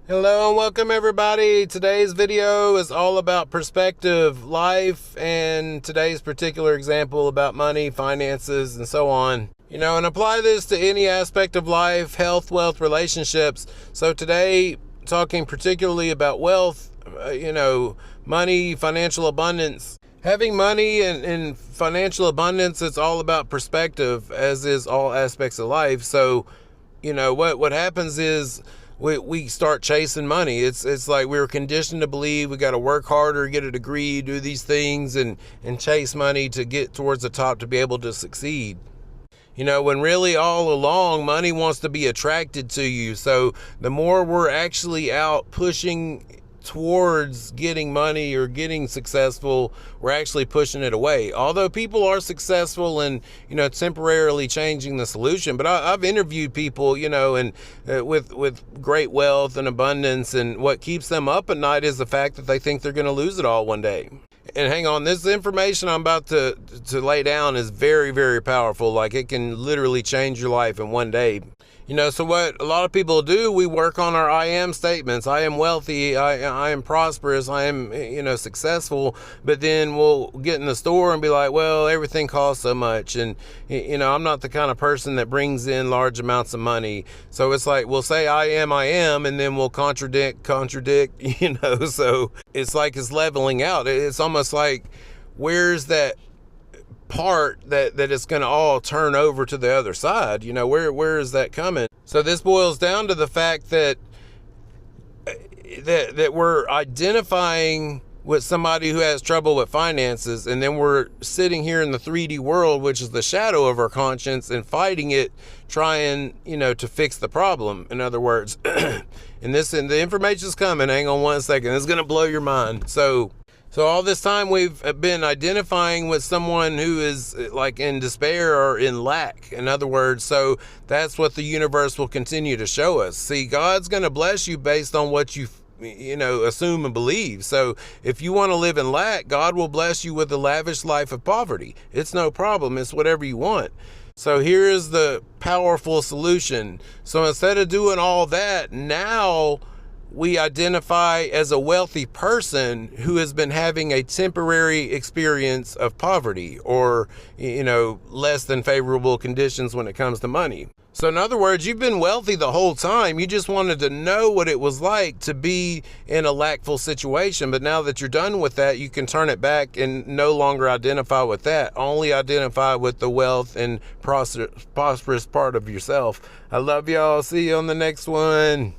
Hello and welcome everybody. Today's video is all about perspective, life, and today's particular example about money, finances, and so on. And apply this to any aspect of life, health, wealth, relationships. So today, talking particularly about wealth, money, financial abundance. Having money and financial abundance, it's all about perspective, as is all aspects of life. So, what happens is we start chasing money. It's like we were conditioned to believe we got to work harder, get a degree, do these things, and chase money to get towards the top to be able to succeed. When really all along money wants to be attracted to you. So the more we're actually out pushing towards getting money or getting successful, we're actually pushing it away. Although people are successful in, temporarily changing the solution. But I've interviewed people, and with great wealth and abundance, and what keeps them up at night is the fact that they think they're going to lose it all one day. And hang on, this information I'm about to lay down is very, very powerful. Like, it can literally change your life in one day. So what a lot of people do, we work on our I am statements. I am wealthy, I am prosperous, I am, successful. But then we'll get in the store and be like, well, everything costs so much. And, I'm not the kind of person that brings in large amounts of money. So it's like, we'll say I am, and then we'll contradict, so it's like it's leveling out. It's almost like, where's that part that it's going to all turn over to the other side? Where is that coming? So this boils down to the fact that we're identifying with somebody who has trouble with finances, and then we're sitting here in the 3D world, which is the shadow of our conscience, and fighting it, trying to fix the problem. In other words, and the information's coming. Hang on one second, it's going to blow your mind. So all this time we've been identifying with someone who is like in despair or in lack. In other words, so that's what the universe will continue to show us. See, God's going to bless you based on what you assume and believe. So if you want to live in lack, God will bless you with a lavish life of poverty. It's no problem. It's whatever you want. So here is the powerful solution. So instead of doing all that, now we identify as a wealthy person who has been having a temporary experience of poverty or, less than favorable conditions when it comes to money. So in other words, you've been wealthy the whole time. You just wanted to know what it was like to be in a lackful situation. But now that you're done with that, you can turn it back and no longer identify with that. Only identify with the wealth and prosperous part of yourself. I love y'all. See you on the next one.